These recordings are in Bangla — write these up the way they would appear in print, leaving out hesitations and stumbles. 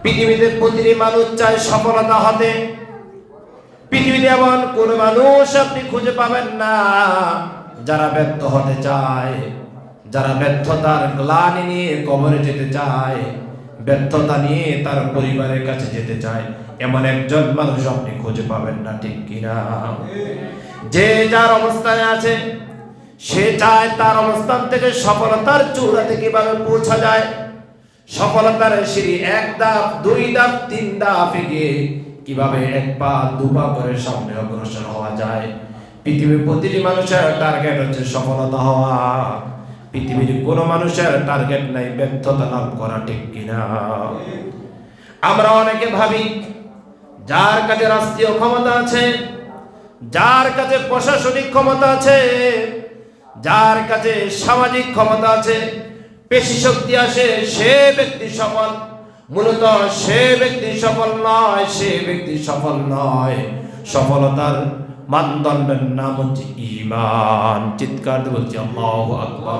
পৃথিবীতে প্রতিটি মানুষ চায় সফলতা হতে। পৃথিবীতে এমন কোন মানুষ আপনি খুঁজে পাবেন না যারা ব্যর্থ হতে চায়, যারা ব্যর্থতার গ্লানি নিয়ে কবরে যেতে চায়, ব্যর্থতা নিয়ে তার পরিবারের কাছে যেতে চায়, এমন একজন মানুষ আপনি খুঁজে পাবেন না, ঠিক কিনা? যে যার অবস্থানে আছে সে চায় তার অবস্থান থেকে সফলতার চূড়াতে কিভাবে পৌঁছা যায়, সফলতার সিঁড়ি 1 ধাপ 2 ধাপ 3 ধাপ এগিয়ে কিভাবে 1 পা 2 পা করে সামনে অগ্রসর হওয়া যায়। পৃথিবীর প্রতিটি মানুষের টার্গেট হচ্ছে সফলতা হওয়া। পৃথিবীর কোনো মানুষের টার্গেট নাই ব্যর্থতা লাভ করা, ঠিক কিনা? আমরা অনেকে ভাবি যার কাছে রাষ্ট্রীয় ক্ষমতা আছে, যার কাছে প্রশাসনিক ক্ষমতা আছে, যার কাছে সামাজিক ক্ষমতা আছে, পেশি শক্তি আছে, সে ব্যক্তি সফল। মূলত সে ব্যক্তি সফল নয়, সে ব্যক্তি সফল নয়। সফলতার মানদণ্ডের নাম হচ্ছে ঈমান। চিৎকার দিয়ে বলছি আল্লাহু আকবার।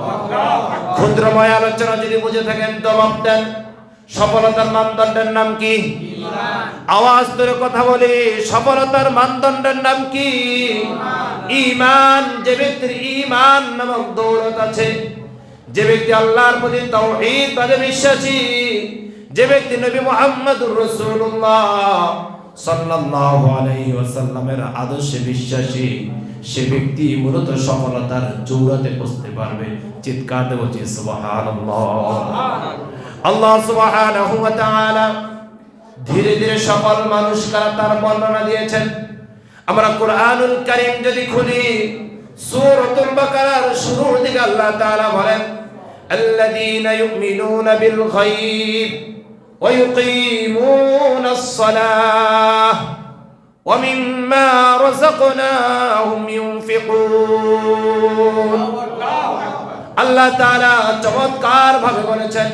ক্ষুদ্রময় আলোচনা যদি বুঝে থাকেন তো ভাবতেন সফলতার মানদণ্ডের নাম কি? ঈমান। আওয়াজ করে কথা বলি, সফলতার মানদণ্ডের নাম কি? ঈমান। যে ব্যক্তির ঈমান নামক দৌলত আছে, যে ব্যক্তি আল্লাহর প্রতি তাওহীদ বাদে বিশ্বাসী, যে ব্যক্তি নবী মুহাম্মদুর রাসূলুল্লাহ সাল্লাল্লাহু আলাইহি ওয়াসাল্লামের আদর্শে বিশ্বাসী, সে ব্যক্তি মূলত সফলতার চূড়াতে পৌঁছতে পারবে। চিৎকার দিয়ে বলছি সুবহানাল্লাহ। আল্লাহ সুবহানাহু ওয়া তাআলা ধীরে ধীরে সফল মানুষ কারা তার বর্ণনা দিয়েছেন। আমরা কুরআনুল কারীম যদি খুলি, সূরাতুল বাকারার শুরুর দিকে আল্লাহ তাআলা বলেন, আল্লাযীনা ইউমিনুনা বিল গায়ব ওয়া ইউকিমুনাস সালাহ ওয়া মিম্মা রাযাকনাহুম ইউনফিকুন। আল্লাহ তাআলা চমৎকার ভাবে বলেছেন,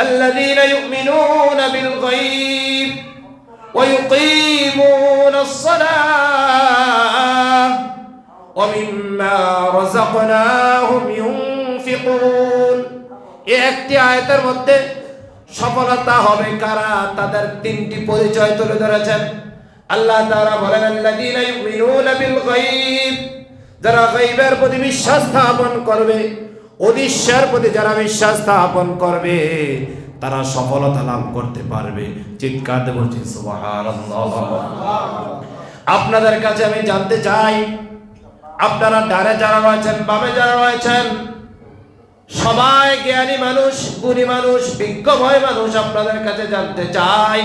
আল্লাযীনা ইউমিনুনা বিল গায়ব ওয়া ইউকিমুনাস সালাহ ওয়া মিম্মা রাযাকনাহুম ইউনফিকুন। এই একটি আয়াতের মধ্যে সফলতা হবে কারা, তাদের 3টি পরিচয় তুলে ধরেছেন। আল্লাহ তাআলা বলেন, আল্লাযীনা ইউমিনুনা বিল গায়ব, যারা গায়বের প্রতি বিশ্বাস স্থাপন করবে, অদৃশ্যের প্রতি যারা বিশ্বাস স্থাপন করবে, তারা সফলতা লাভ করতে পারবে। চিৎকার দিয়ে বলছি সুবহানাল্লাহ। আপনাদের কাছে আমি জানতে চাই, আপনারা ডানে যারা রয়েছেন, বামে যারা রয়েছেন, সবাই জ্ঞানী মানুষ, গুণী মানুষ, বিজ্ঞময় মানুষ, আপনাদের কাছে জানতে চাই,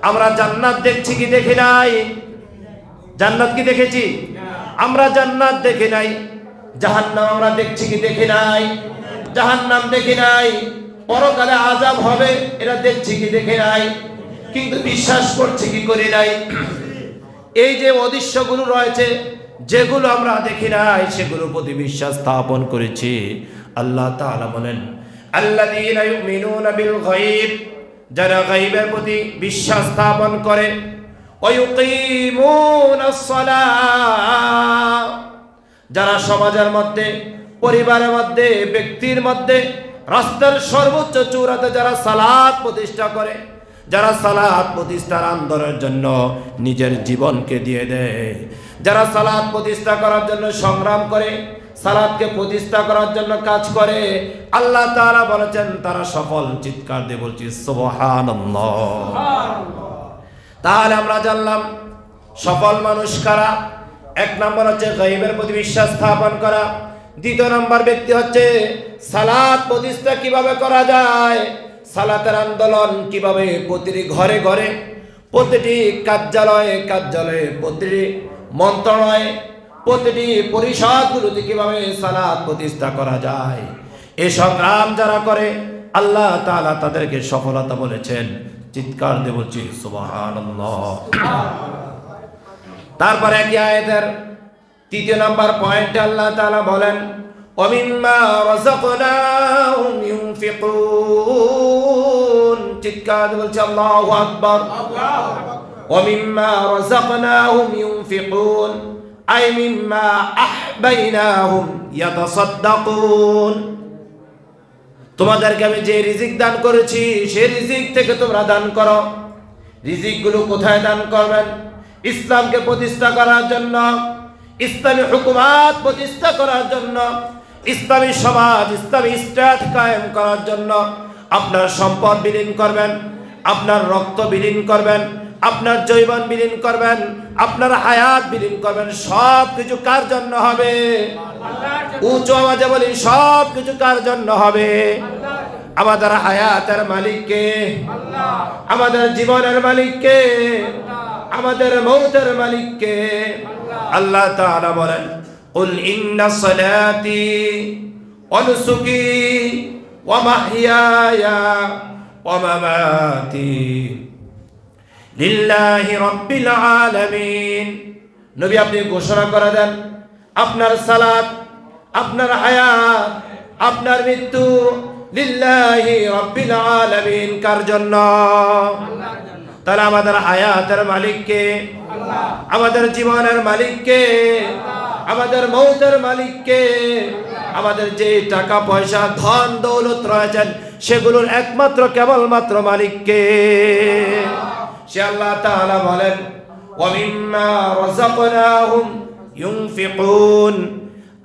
আমরা জান্নাত দেখছি কি দেখি নাই? জান্নাত কি দেখেছি? আমরা জান্নাত দেখি নাই। জাহান্নাম আমরা দেখছি কি দেখি নাই? জাহান্নাম দেখি নাই। পরকালে আযাব হবে এটা দেখছি কি দেখি নাই? কিন্তু বিশ্বাস করছি কি করি নাই? এই যে অদৃশ্যগুলো রয়েছে, যেগুলো আমরা দেখি নাই, সেগুলোর প্রতি বিশ্বাস স্থাপন করেছি। আল্লাহ তাআলা বলেন, আল্লাযীনা ইউমিনুনা বিল গায়ব, যারা গায়বের প্রতি বিশ্বাস স্থাপন করে, ওয়া ইউকিমুনাস সালাহ, যারা সমাজের মধ্যে, পরিবারের মধ্যে, ব্যক্তির মধ্যে, রাষ্ট্রের সর্বোচ্চ চূড়াতে যারা সালাত প্রতিষ্ঠা করে, যারা সালাত প্রতিষ্ঠার আন্দোলনের জন্য নিজের জীবনকে দিয়ে দেয়, যারা সালাত প্রতিষ্ঠা করার জন্য সংগ্রাম করে, সালাতকে প্রতিষ্ঠা করার জন্য কাজ করে, আল্লাহ তাআলা বলেছেন তারা সফল। চিৎকার দিয়ে বলছি সুবহানাল্লাহ। তাহলে আমরা জানলাম সফল মানুষ কারা। 1 নম্বর হচ্ছে গায়বের প্রতি বিশ্বাস স্থাপন করা। 2 নম্বর ব্যক্তি হচ্ছে সালাত প্রতিষ্ঠা কিভাবে করা যায়, সালাতের আন্দোলন কিভাবে প্রতিটি ঘরে ঘরে, প্রতিটি কার্যালয়ে কার্যালয়ে, প্রতিটি মন্ত্রণালয়ে, প্রতিটি পরিষদগুলোতে কিভাবে সালাত প্রতিষ্ঠা করা যায়, এই সংগ্রাম যারা করে আল্লাহ তাআলা তাদেরকে সফলতা বলেছেন। চিৎকার দিয়ে বলছি সুবহানাল্লাহ। তারপর একই আয়াতের 3 নম্বর পয়েন্টে আল্লাহ তাআলা বলেন, ওয়া মিম্মা রাযাকনাহুম ইউনফিকুন। চিৎকার দিয়ে বলছি আল্লাহু আকবার। ওয়া মিম্মা রাযাকনাহুম ইউনফিকুন আই মিম্মা আহবাইনাহুম ইয়াতাসাদ্দাকুন। তোমাদেরকে আমি যে রিজিক দান করেছি সেই রিজিক থেকে তোমরা দান করো। রিজিকগুলো কোথায় দান করবেন? ইসলামকে প্রতিষ্ঠা করার জন্য, ইসলামী হুকুমাত প্রতিষ্ঠা করার জন্য, ইসলামী সমাজ, ইসলামী স্টেট কায়েম করার জন্য আপনার সম্পদ বিলীন করবেন, আপনার রক্ত বিলীন করবেন, আপনার যৌবন বিলীন করবেন, আপনার হায়াত বিলীন করবেন। সব কিছু কার জন্য হবে? উচ্চ আওয়াজে বলি, সব কিছু কার জন্য হবে? আমাদের হায়াতের মালিক কে? আমাদের জীবনের মালিক কে? আমাদের মৌতের মালিক কে? আল্লাহ তাআলা বলেন, কুল ইন্না সালাতি ওয়া নুসুকি ওয়া মাহইয়ায়া ওয়া মামাতি লিল্লাহি রাব্বিল আলামিন। নবী আপনি ঘোষণা করে দেন, আপনার সালাত, আপনার হায়াত, আপনার মৃত্যু লিল্লাহি রাব্বিল আলামিন, কার জন্য? আল্লাহর জন্য। তাহলে আমাদের হায়াতের মালিক কে? আল্লাহ। আমাদের জীবনের মালিক কে? আল্লাহ। আমাদের মৌতের মালিক কে? আল্লাহ। আমাদের যে টাকা পয়সা ধন দৌলত রয়েছেন সেগুলোর একমাত্র কেবলমাত্র মালিক কে? সে আল্লাহ তাআলা বলেন, ওয়া মিম্মা রাযাকনাহুম ইউনফিকুন,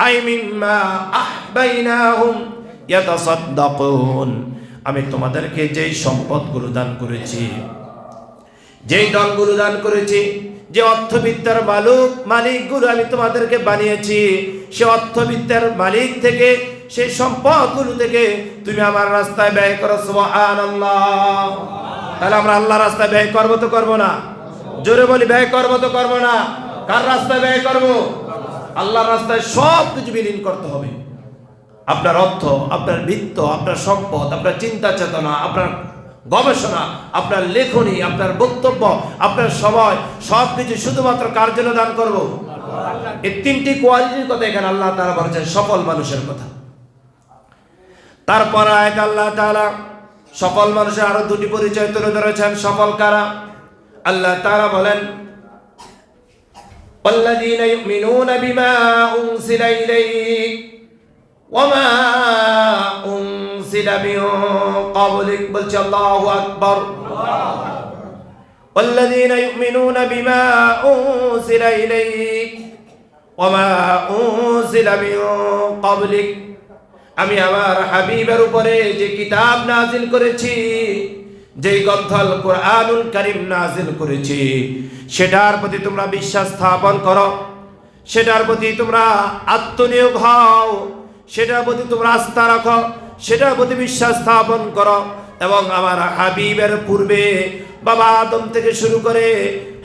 আই মিম্মা আহবাইনাহুম ইয়াতাসাদ্দাকুন। আমি তোমাদেরকে যেই সম্পদগুলো দান করেছি, যেই ধনগুলো দান করেছি, যে অর্থবিদ্যার মালিকগুলো আমি তোমাদেরকে বানিয়েছি, সে অর্থবিদ্যার মালিক থেকে, সেই সম্পদগুলো থেকে তুমি আমার রাস্তায় ব্যয় করো। সুবহানাল্লাহ। তাহলে আমরা আল্লাহর রাস্তায় ব্যয় করবো তো করবো না? জোরে বলি, ব্যয় করবো তো করবো না? কার রাস্তায় ব্যয় করবো? আল্লাহর রাস্তায় সব কিছু বিলীন করতে হবে। আপনার অর্থ, আপনার বিত্ত, আপনার সম্পদ, আপনার চিন্তা চেতনা, আপনার গবেষণা, আপনার লেখনী, আপনার বক্তব্য, আপনার সময়, সব কিছু শুধুমাত্র কার জন্য দান করব? এই তিনটি কোয়ালিটির কথা এখানে আল্লাহ তাআলা বলেছেন, সফল মানুষের কথা। তারপর আয়াত আল্লাহ তাআলা সফল মানুষের আরো দুটি পরিচয় তুলে ধরেছেন। সফল কারা? আল্লাহ তাআলা বলেন, ওয়াল্লাযীনা ইউমিনুনা বিমা উনজিলা ইলাইক ওয়া মা উনজিলা মিন ক্বাবলিক। বলছি আল্লাহু আকবার। ওয়াল্লাযীনা ইউমিনুনা বিমা উনজিলা ইলাইক ওয়া মা উনজিলা মিন ক্বাবলিক। আমি আমার হাবিবের উপরে যে কিতাব নাজিল করেছি, যেই গ্রন্থ আল কুরআনুল কারীম নাজিল করেছি, সেটার প্রতি তোমরা বিশ্বাস স্থাপন করো, সেটার প্রতি তোমরা আত্মনিয়োগ হও, সেটার প্রতি তোমরা আস্থা রাখো, সেটার প্রতি বিশ্বাস স্থাপন করো। এবং আমার হাবিবের পূর্বে বাবা আদম থেকে শুরু করে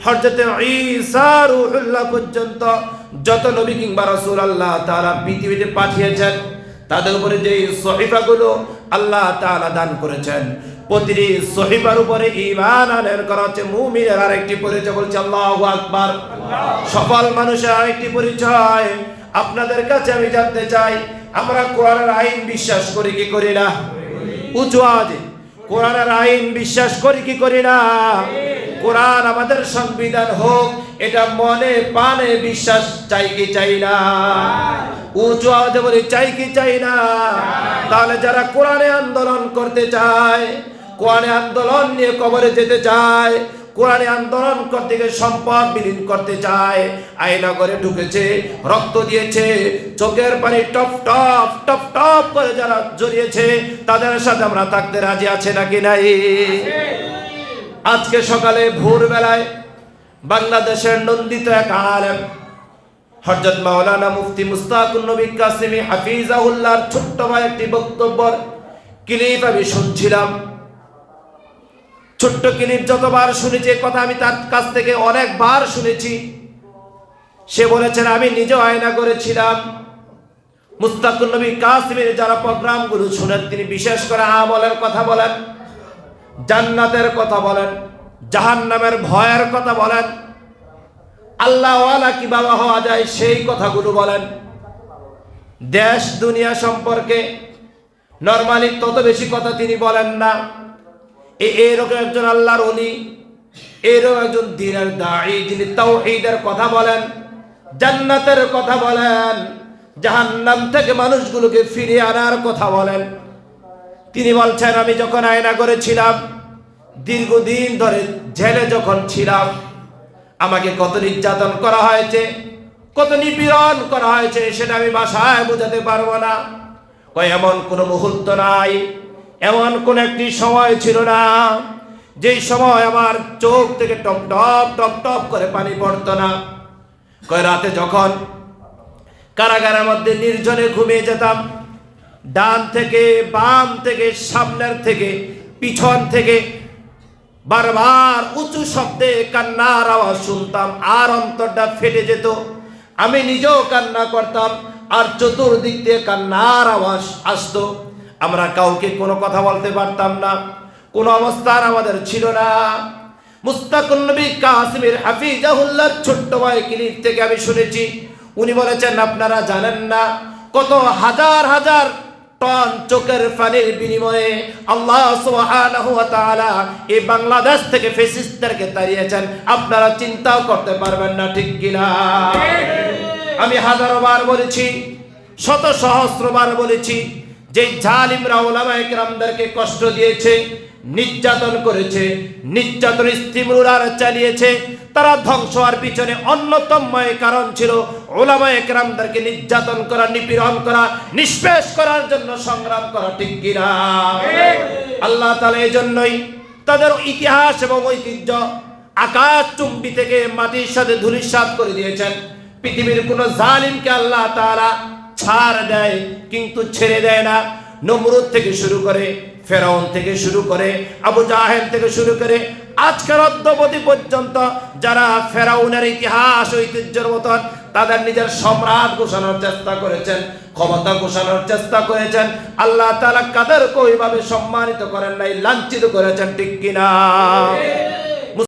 হযরত ঈসা রূহুল্লাহ পর্যন্ত যত নবী কিংবা রাসূল আল্লাহ তাআলা পৃথিবীতে পাঠিয়েছেন, তাদের উপরে যে সহিফাগুলো আল্লাহ তাআলা দান করেছেন, প্রতিটি সহিফার উপরে ঈমান আনয়ন করা হচ্ছে মুমিনের আরেকটি পরিচয়। বলছে আল্লাহু আকবার। সফল মানুষের আরেকটি পরিচয় আপনাদের কাছে আমি জানতে চাই, আমরা কোরআনের আইন বিশ্বাস করি কি করি না? উঁচু আওয়াজে, কোরআনের আইন বিশ্বাস করি কি করি না? কোরআন আমাদের সংবিধান হোক, এটা মনে প্রাণে বিশ্বাস চাই কি চাই না? উঁচু আওয়াজে বলি, চাই কি চাই না? তাহলে যারা কোরআনে আন্দোলন করতে চায়, কোরআনে আন্দোলন নিয়ে কবরে যেতে চায়, কোরআনে আন্দোলন করতে গিয়ে সম্পদ বিলীন করতে চায়, আয়না করে ঢুকেছে, রক্ত দিয়েছে, চোখের পানি টপ টপ টপ টপ করে যারা জড়িয়েছে, তাদের সাথে আমরা থাকতে রাজি আছে নাকি নাই? আজকে সকালে ভোরবেলায় বাংলাদেশের নন্দিত এক আলেম হযরত মাওলানা মুফতি মুশতাকুন নবী কাসেমী হাফিজাহুল্লাহর ছোট্ট ভাই একটি বক্তব্যের ক্লিপ আমি শুনছিলাম। ছোট্ট ক্লিপ যতবার শুনেছি, কথা আমি তার কাছ থেকে অনেকবার শুনেছি। সে বলেছেন, আমি নিজেও আয়না করেছিলাম। মুশতাকুন নবী কাসেমীর যারা প্রোগ্রামগুলো শুনেন, তিনি বিশেষ করে আমলের কথা বলেন, জান্নাতের কথা বলেন, জাহান্নামের ভয়ের কথা বলেন, আল্লাহওয়ালা কিভাবে হওয়া যায় সেই কথাগুলো বলেন। দেশ দুনিয়া সম্পর্কে নরমালি তত বেশি কথা তিনি বলেন না। এরকম একজন আল্লাহর ওলি, এরকম একজন দ্বীনের দাঈ, যিনি তাওহীদের কথা বলেন, জান্নাতের কথা বলেন, জাহান্নাম থেকে মানুষগুলোকে ফিরিয়ে আনার কথা বলেন। তিনি বলছেন, আমি যখন আয়নাগরে ছিলাম, দীর্ঘদিন ধরে জেলে যখন ছিলাম, আমাকে কত নির্যাতন করা হয়েছে, কত নিপীড়ন করা হয়েছে, সেটা আমি ভাষায় বোঝাতে পারবো না। কয় এমন কোনো মুহূর্ত নাই, এমন কোন একটি সময় ছিল না যেই সময় আমার চোখ থেকে টপ টপ টপ টপ করে পানি পড়তো না। কয় রাতে যখন কারাগারের মধ্যে নির্জনে ঘুমিয়ে যেতাম, ডান থেকে বাম থেকে সামনের থেকে পিছন থেকে বারবার উঁচু শব্দে কান্নার আওয়াজ শুনতাম, আর অন্তরটা ফেটে যেত। আমি নিজেও কান্না করতাম, আর চতুর্দিক দিয়ে কান্নার আওয়াজ আসতো। আমরা কাউকে কোনো কথা বলতে পারতাম না, কোনো অবস্থার আমাদের ছিল না। মুস্তাকুন নবী কাসিমের হাফিজাহুল্লাহর ছোট্ট ভাই ক্লিপ থেকে আমি শুনেছি, উনি বলেছেন, আপনারা জানেন না কত হাজার হাজার টন চোখের পানির বিনিময়ে আল্লাহ সুবহানাহু ওয়া তাআলা এই বাংলাদেশ থেকে ফ্যাসিস্টদেরকে তাড়িয়েছেন। আপনারা চিন্তাও করতে পারবেন না, ঠিক কিনা? আমি হাজারো বার বলেছি, শত সহস্রবার বলেছি, যে জালিমরা উলামায়ে কেরামদেরকে কষ্ট দিয়েছে, নির্যাতন করেছে, নির্যাতন ইস্তিমরার চালিয়েছে, তারা ধ্বংস হওয়ার পিছনে অন্যতম কারণ ছিল উলামায়ে কেরামদেরকে নির্যাতন করা, নিপীড়ন করা, নিষ্পেষ করার জন্য সংগ্রাম করা, ঠিক কিনা? আল্লাহ তাআলা এই জন্যই তাদের ইতিহাস এবং ঐতিহ্য আকাশ চুম্বি থেকে মাটির সাথে ধূলিসাৎ করে দিয়েছেন। পৃথিবীর কোন জালিমকে আল্লাহ তাআলা ছাড় দেয়, কিন্তু ছেড়ে দেয় না। নমরুদ থেকে শুরু করে, ফেরাউন থেকে শুরু করে, আবু জাহেল থেকে শুরু করে আজকের অদ্যাবধি পর্যন্ত যারা ফেরাউনের ইতিহাস ঐতিহ্যের মতন তাদের নিজের সম্রাট ঘোষণার চেষ্টা করেছেন, ক্ষমতা ঘোষণার চেষ্টা করেছেন, আল্লাহ তাআলা কাদেরকে ওইভাবে সম্মানিত করেন নাই, লাঞ্ছিত করেছেন, ঠিক কিনা?